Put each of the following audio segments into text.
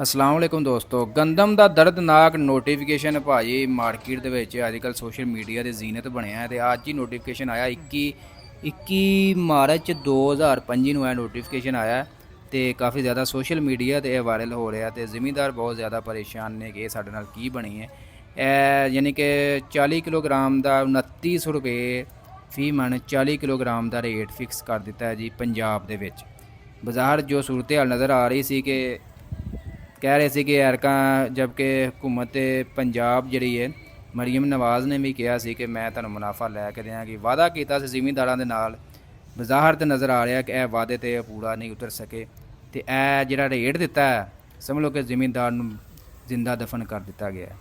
ਅਸਲਾਮ ਵਾਲੇਕੁਮ ਦੋਸਤੋ, ਗੰਦਮ ਦਾ ਦਰਦਨਾਕ ਨੋਟੀਫਿਕੇਸ਼ਨ ਭਾਜੀ ਮਾਰਕੀਟ ਦੇ ਵਿੱਚ ਅੱਜ ਕੱਲ੍ਹ ਸੋਸ਼ਲ ਮੀਡੀਆ ਦੇ ਜ਼ੀਨਤ ਬਣਿਆ ਹੈ। ਤੇ ਅੱਜ ਹੀ ਨੋਟੀਫਿਕੇਸ਼ਨ ਆਇਆ 21 ਮਾਰਚ 2025 ਨੂੰ ਇਹ ਨੋਟੀਫਿਕੇਸ਼ਨ ਆਇਆ ਤੇ ਕਾਫੀ ਜ਼ਿਆਦਾ ਸੋਸ਼ਲ ਮੀਡੀਆ ਤੇ ਇਹ ਵਾਇਰਲ ਹੋ ਰਿਹਾ ਤੇ ਜ਼ਿਮੀਂਦਾਰ ਬਹੁਤ ਜ਼ਿਆਦਾ ਪਰੇਸ਼ਾਨ ਨੇ ਕਿ ਇਹ ਸਾਡੇ ਨਾਲ ਕੀ ਬਣੀ ਹੈ। ਇਹ ਯਾਨੀ ਕਿ 40 ਕਿਲੋਗ੍ਰਾਮ ਦਾ 2900 ਰੁਪਏ ਫੀ ਮਣ 40 ਕਿਲੋਗ੍ਰਾਮ ਦਾ ਰੇਟ ਫਿਕਸ ਕਰ ਦਿੱਤਾ ਹੈ ਜੀ ਪੰਜਾਬ ਦੇ ਵਿੱਚ। ਬਾਜ਼ਾਰ ਜੋ ਸੂਰਤ ਹਾਲ ਨਜ਼ਰ ਆ ਰਹੀ ਸੀ ਕਿ ਕਹਿ ਰਹੇ ਸੀ ਕਿ ਐਰਕਾਂ ਜਦਕਿ ਹਕੂਮਤ ਪੰਜਾਬ ਜਿਹੜੀ ਹੈ ਮਰੀਮ ਨਵਾਜ਼ ਨੇ ਵੀ ਕਿਹਾ ਸੀ ਕਿ ਮੈਂ ਤੁਹਾਨੂੰ ਮੁਨਾਫਾ ਲੈ ਕੇ ਦਿਆਂਗੀ, ਵਾਅਦਾ ਕੀਤਾ ਸੀ ਜ਼ਿਮੀਂਦਾਰਾਂ ਦੇ ਨਾਲ। ਬਾਜ਼ਾਰ ਤੇ ਨਜ਼ਰ ਆ ਰਿਹਾ ਕਿ ਇਹ ਵਾਅਦੇ ਤੇ ਪੂਰਾ ਨਹੀਂ ਉਤਰ ਸਕੇ ਤੇ ਇਹ ਜਿਹੜਾ ਰੇਟ ਦਿੱਤਾ ਹੈ ਸਮਝ ਲਓ ਕਿ ਜ਼ਿਮੀਂਦਾਰ ਨੂੰ ਜ਼ਿੰਦਾ ਦਫਨ ਕਰ ਦਿੱਤਾ ਗਿਆ ਹੈ।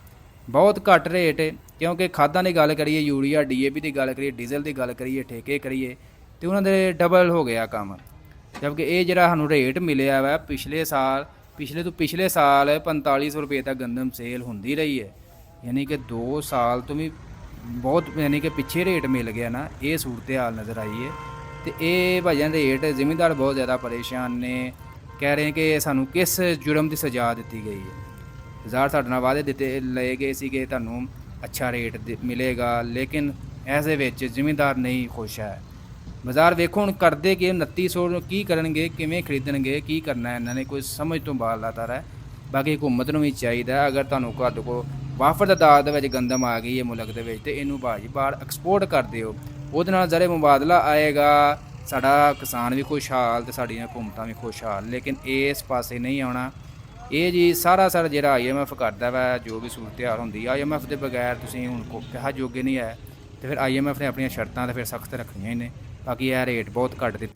ਬਹੁਤ ਘੱਟ ਰੇਟ ਕਿਉਂਕਿ ਖਾਦਾਂ ਦੀ ਗੱਲ ਕਰੀਏ, ਯੂਰੀਆ DAP ਦੀ ਗੱਲ ਕਰੀਏ, ਡੀਜ਼ਲ ਦੀ ਗੱਲ ਕਰੀਏ, ਠੇਕੇ ਕਰੀਏ ਤੇ ਉਹਨਾਂ ਦੇ ਡਬਲ ਹੋ ਗਿਆ ਕੰਮ। ਜਦਕਿ ਇਹ ਜਿਹੜਾ ਸਾਨੂੰ ਰੇਟ ਮਿਲਿਆ ਵਾ ਪਿਛਲੇ ਤੋਂ ਸਾਲ 4500 ਰੁਪਏ ਤੱਕ ਗੰਦਮ ਸੇਲ ਹੁੰਦੀ ਰਹੀ ਹੈ, ਯਾਨੀ ਕਿ 2 ਸਾਲ ਤੋਂ ਵੀ ਬਹੁਤ ਯਾਨੀ ਕਿ ਪਿੱਛੇ ਰੇਟ ਮਿਲ ਗਿਆ ਨਾ। ਇਹ ਸੂਰਤ ਹਾਲ ਨਜ਼ਰ ਆਈ ਹੈ ਤੇ ਇਹ ਭਾਈਆਂ ਰੇਟ ਜ਼ਿਮੀਂਦਾਰ ਬਹੁਤ ਜ਼ਿਆਦਾ ਪਰੇਸ਼ਾਨ ਨੇ। ਕਹਿ ਰਹੇ ਕਿ ਸਾਨੂੰ ਕਿਸ ਜੁਰਮ ਦੀ ਸਜ਼ਾ ਦਿੱਤੀ ਗਈ ਹੈ। ਬਾਜ਼ਾਰ ਸਾਡੇ ਨਾਲ ਵਾਅਦੇ ਦਿੱਤੇ ਲਏ ਗਏ ਸੀ ਕਿ ਤੁਹਾਨੂੰ ਅੱਛਾ ਰੇਟ ਮਿਲੇਗਾ, ਲੇਕਿਨ ਇਸ ਦੇ ਵਿੱਚ ਜ਼ਿਮੀਂਦਾਰ ਨਹੀਂ ਖੁਸ਼ ਹੈ। ਬਾਜ਼ਾਰ ਵੇਖੋ ਹੁਣ ਕਰਦੇ ਕਿ 2900 ਨੂੰ ਕੀ ਕਰਨਗੇ, ਕਿਵੇਂ ਖਰੀਦਣਗੇ, ਕੀ ਕਰਨਾ ਇਹਨਾਂ ਨੇ, ਕੋਈ ਸਮਝ ਤੋਂ ਬਾਹਰ ਲਾਤਾ ਹੈ। ਬਾਕੀ ਹਕੂਮਤ ਨੂੰ ਵੀ ਚਾਹੀਦਾ, ਅਗਰ ਤੁਹਾਨੂੰ ਤੁਹਾਡੇ ਕੋਲ ਵਾਫਰ ਤਾਦਾਦ ਦੇ ਵਿੱਚ ਗੰਦਮ ਆ ਗਈ ਹੈ ਮੁਲਕ ਦੇ ਵਿੱਚ ਤੇ ਇਹਨੂੰ ਭਾਜੀ ਬਾਹਰ ਐਕਸਪੋਰਟ ਕਰ ਦਿਓ, ਉਹਦੇ ਨਾਲ ਜ਼ਰੇ ਮੁਬਾਦਲਾ ਆਏਗਾ, ਸਾਡਾ ਕਿਸਾਨ ਵੀ ਖੁਸ਼ਹਾਲ ਤੇ ਸਾਡੀਆਂ ਹਕੂਮਤਾਂ ਵੀ ਖੁਸ਼ਹਾਲ। ਲੇਕਿਨ ਇਸ ਪਾਸੇ ਨਹੀਂ ਆਉਣਾ। ਇਹ ਜੀ ਸਾਰਾ ਜਿਹੜਾ IMF ਕਰਦਾ ਵਾ, ਜੋ ਵੀ ਸੂਰਤ ਹਾਲ ਹੁੰਦੀ IMF ਦੇ ਬਗੈਰ ਤੁਸੀਂ ਹੁਣ ਕਿਹਾ ਜੋਗੇ ਨਹੀਂ ਹੈ ਤੇ ਫਿਰ IMF ਨੇ ਆਪਣੀਆਂ ਸ਼ਰਤਾਂ ਤੇ ਫਿਰ ਸਖਤ ਰੱਖਣੀਆਂ ਹੀ ਨੇ। ਬਾਕੀ ਇਹ ਰੇਟ ਬਹੁਤ ਘੱਟ ਦਿੱਤਾ।